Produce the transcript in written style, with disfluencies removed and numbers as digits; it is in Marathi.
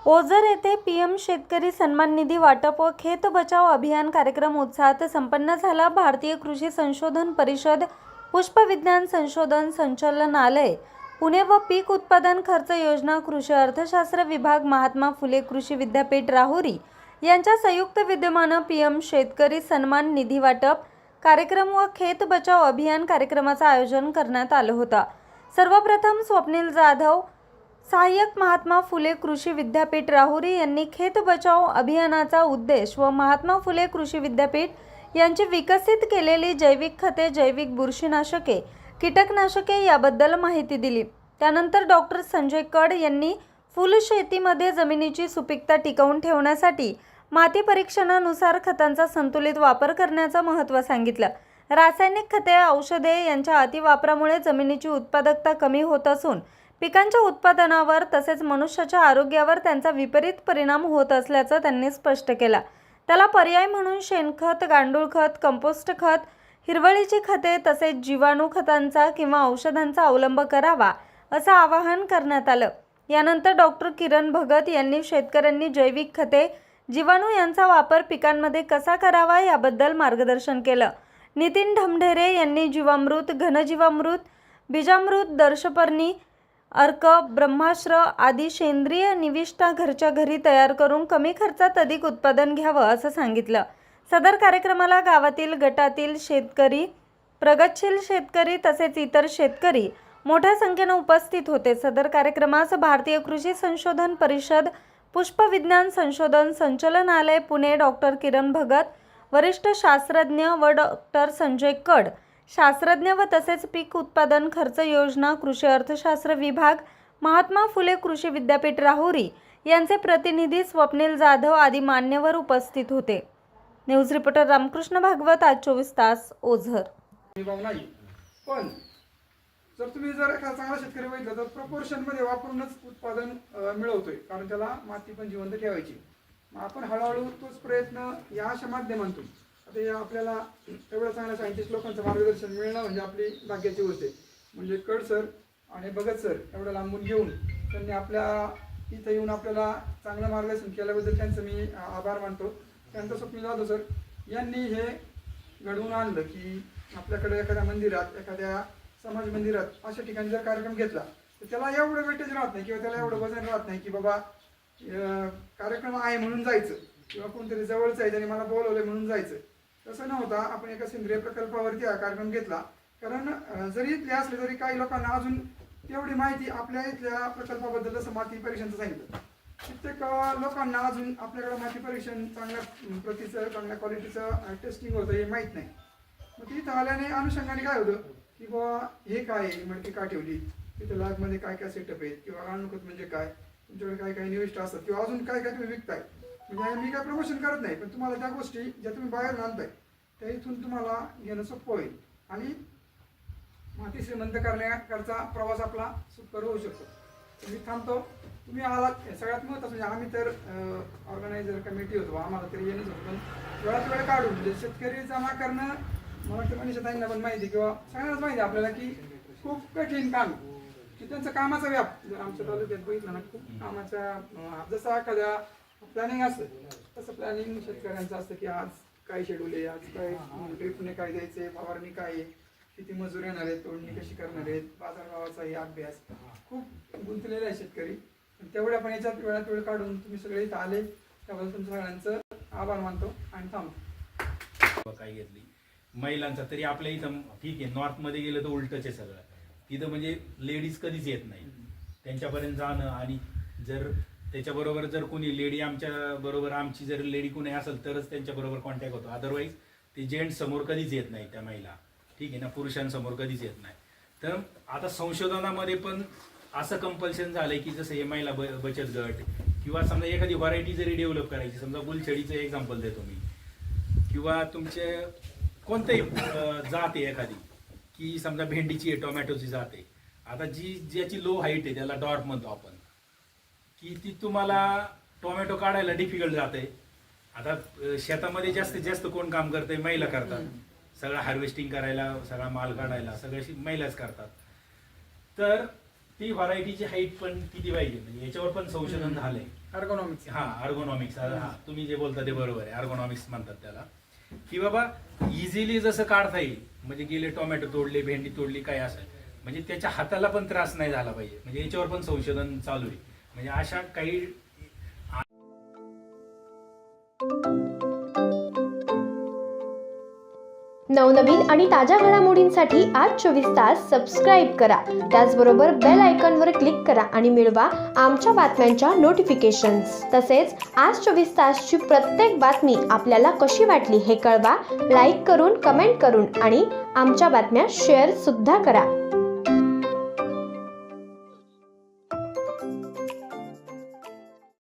ओझर येथे पीएम शेतकरी सन्मान निधी वाटप व खेत बचाव अभियान कार्यक्रम उत्साहात संपन्न झाला। भारतीय कृषी संशोधन परिषद, पुष्प विज्ञान संशोधन संचालनालय पुणे व पीक उत्पादन खर्च योजना कृषी अर्थशास्त्र विभाग, महात्मा फुले कृषी विद्यापीठ राहुरी यांच्या संयुक्त विद्यमाने पीएम शेतकरी सन्मान निधी वाटप कार्यक्रम व खेत बचाव अभियान कार्यक्रमाचे आयोजन करण्यात आले होते। सर्वप्रथम स्वप्नील जाधव, सहाय्यक महात्मा फुले कृषी विद्यापीठ राहुरी यांनी खेत बचाव अभियानाचा उद्देश व महात्मा फुले कृषी विद्यापीठ यांची विकसित केलेली जैविक खते, जैविक बुरशीनाशके, कीटकनाशके याबद्दल माहिती दिली। त्यानंतर डॉक्टर संजय कड यांनी फुलशेतीमध्ये जमिनीची सुपीकता टिकवून ठेवण्यासाठी माती परीक्षणानुसार खतांचा संतुलित वापर करण्याचे महत्त्व सांगितलं। रासायनिक खते, औषधे यांच्या अतिवापरामुळे जमिनीची उत्पादकता कमी होत असून पिकांच्या उत्पादनावर तसेच मनुष्याच्या आरोग्यावर त्यांचा विपरीत परिणाम होत असल्याचं त्यांनी स्पष्ट केलं। त्याला पर्याय म्हणून शेणखत, गांडूळ खत, कंपोस्ट खत, हिरवळीची खते तसेच जीवाणू खतांचा किंवा औषधांचा अवलंब करावा असं आवाहन करण्यात आलं। यानंतर डॉक्टर किरण भगत यांनी शेतकऱ्यांनी जैविक खते, जीवाणू यांचा वापर पिकांमध्ये कसा करावा याबद्दल मार्गदर्शन केलं। नितीन ढमढेरे यांनी जीवामृत, घनजीवामृत, बीजामृत, दर्शपर्णी, अर्क, ब्रह्मास्त्र आदी सेंद्रिय निविष्ठा घरच्या घरी तयार करून कमी खर्चात अधिक उत्पादन घ्यावं असं सांगितलं। सदर कार्यक्रमाला गावातील, गटातील शेतकरी, प्रगतशील शेतकरी तसेच इतर शेतकरी मोठ्या संख्येने उपस्थित होते। सदर कार्यक्रमास भारतीय कृषी संशोधन परिषद, पुष्प विज्ञान संशोधन संचालनालय पुणे, डॉक्टर किरण भगत वरिष्ठ शास्त्रज्ञ व डॉक्टर संजय कड शास्त्रज्ञ व तसेच पीक उत्पादन खर्च योजना कृषी अर्थशास्त्र विभाग, महात्मा फुले कृषी विद्यापीठ राहुरी यांचे प्रतिनिधी स्वप्नील जाधव आदी मान्यवर उपस्थित होते। न्यूज रिपोर्टर रामकृष्ण भागवत, आज 24 तास, ओझर। पण जर तुम्ही एखादा चांगला शेतकरी बघितला तर प्रोपोर्शन मध्ये वापरूनच उत्पादन मिळवतोय, कारण त्याला माती पण जिवंत ठेवायची। आपण हळूहळू तोच प्रयत्न या अशा माध्यमातून आता या आपल्याला एवढ्या चांगल्या सायंटिस्ट लोकांचं मार्गदर्शन मिळणं म्हणजे आपली भाग्याची गोष्ट आहे। म्हणजे कड सर आणि भगत सर एवढं लांबून घेऊन त्यांनी आपल्या इथं येऊन आपल्याला चांगलं मार्गदर्शन केल्याबद्दल त्यांचं मी आभार मानतो। त्यानंतर स्वप्नील जाधव सर यांनी हे घडवून आणलं की आपल्याकडे एखाद्या मंदिरात, एखाद्या समाज मंदिरात अशा ठिकाणी जर कार्यक्रम घेतला तर त्याला एवढं वेटेज राहत नाही किंवा त्याला एवढं वजन राहत नाही की बाबा कार्यक्रम आहे म्हणून जायचं किंवा कोणतरी जवळचं आहे त्याने मला बोलवलंय म्हणून जायचं, तसं न होता आपण एका सेंद्रिय प्रकल्पावरती हा कार्यक्रम घेतला। कारण जरी इथले असले तरी काही लोकांना अजून तेवढी माहिती आपल्या इथल्या प्रकल्पाबद्दल, जसं माती परीक्षणाचं सांगितलं, कित्येक लोकांना अजून आपल्याकडे माती परीक्षण चांगल्या प्रतीचं, चांगल्या क्वालिटीचं टेस्टिंग होतं हे माहीत नाही। मग तिथं आल्याने अनुषंगाने काय होतं की बाबा हे काय आहे, मडकी का ठेवली, तिथं लॅबमध्ये काय काय सेटअप आहेत किंवा गाणूकत म्हणजे काय, तुमच्याकडे काय काय निविष्ट असतात किंवा अजून काय काय तुम्ही विकताय। म्हणजे मी काय प्रमोशन करत नाही, पण तुम्हाला त्या गोष्टी ज्या तुम्ही बाहेर आणताय त्या इथून तुम्हाला घेणं सोपं होईल आणि माती श्रीमंत करण्याकरता प्रवास आपला सुकर होऊ शकतो। मी थांबतो, तुम्ही आलात सगळ्यात महत्त्वाचं म्हणजे आम्ही तर ऑर्गनायझर कमिटी होतो, आम्हाला तरी येणंच होतं, पण वेळात वेळ काढून म्हणजे शेतकरी जमा करणं मला वाटतं मनीषाताईंना पण माहिती किंवा सगळ्यांनाच माहिती आपल्याला की खूप कठीण काम की त्यांचं कामाचा व्याप जर आमच्या तालुक्यात बघितलं ना, खूप कामाचा जसं एखाद्या प्लॅनिंग असतं तसं प्लॅनिंग शेतकऱ्यांचं असतं की आज काय शेड्यूल आहे, आज काय ड्रिपने काय द्यायचे, फवारणी काय आहे, किती मजूर येणार आहेत, तोडणी कशी करणार आहेत, बाजारभावाचाही अभ्यास खूप गुंतलेला आहे शेतकरी। तेवढ्या पण याच्यात वेळात वेळ काढून तुम्ही सगळे इथं आले त्याबद्दल तुमच्या सगळ्यांचं आभार मानतो आणि थांबतो। काय घेतली महिलांचा तरी आपल्या इथं ठीक आहे, नॉर्थमध्ये गेलं तर उलटच आहे सगळं, तिथं म्हणजे लेडीज कधीच येत नाही त्यांच्यापर्यंत जाणं, आणि जर त्याच्याबरोबर जर कोणी लेडी आमच्या बरोबर आमची जर लेडी कोणी असेल तरच त्यांच्याबरोबर कॉन्टॅक्ट होतो, अदरवाईज ते जेंट्स समोर कधीच येत नाही त्या महिला, ठीक आहे ना, पुरुषांसमोर कधीच येत नाही। तर आता संशोधनामध्ये पण असं कंपल्शन झालंय की जसं हे महिला बचत गट किंवा समजा एखादी व्हरायटी जरी डेव्हलप करायची, समजा गुलछडीचं एक्झाम्पल देतो मी, किंवा तुमचे कोणतेही जात आहे एखादी की समजा भेंडीची आहे, टोमॅटोची जात आहे, आता ज्याची लो हाईट आहे त्याला डॉर्फ म्हणतो आपण, की ती तुम्हाला टोमॅटो काढायला डिफिकल्ट जाते। आता शेतामध्ये जास्तीत जास्त कोण काम करते, महिला करतात, सगळं हार्वेस्टिंग करायला, सगळा माल काढायला सगळं महिलाच करतात। तर ती व्हरायटीची हाईट पण किती पाहिजे म्हणजे याच्यावर पण संशोधन झालंय. अर्गोनॉमिक्स. हा अर्गोनॉमिक्स, हा तुम्ही जे बोलता ते बरोबर आहे, अर्गोनॉमिक्स म्हणतात त्याला, की बाबा इझिली जसं काढता येईल, म्हणजे गेले टोमॅटो तोडले, भेंडी तोडली, काय असं म्हणजे त्याच्या हाताला पण त्रास नाही झाला पाहिजे, म्हणजे याच्यावर पण संशोधन चालू आहे. म्हणजे अशा काही नवनवीन आणि ताज्या घडामोडींसाठी आज 24 तास सबस्क्राईब करा. त्याचबरोबर बेल आयकॉनवर क्लिक करा आणि मिळवा आमच्या बातम्यांच्या नोटिफिकेशन्स. तसेच आज 24 तासची प्रत्येक बातमी आपल्याला कशी वाटली हे कळवा. लाईक करून, कमेंट करून आणि आमच्या बातम्या शेअर सुद्धा करा.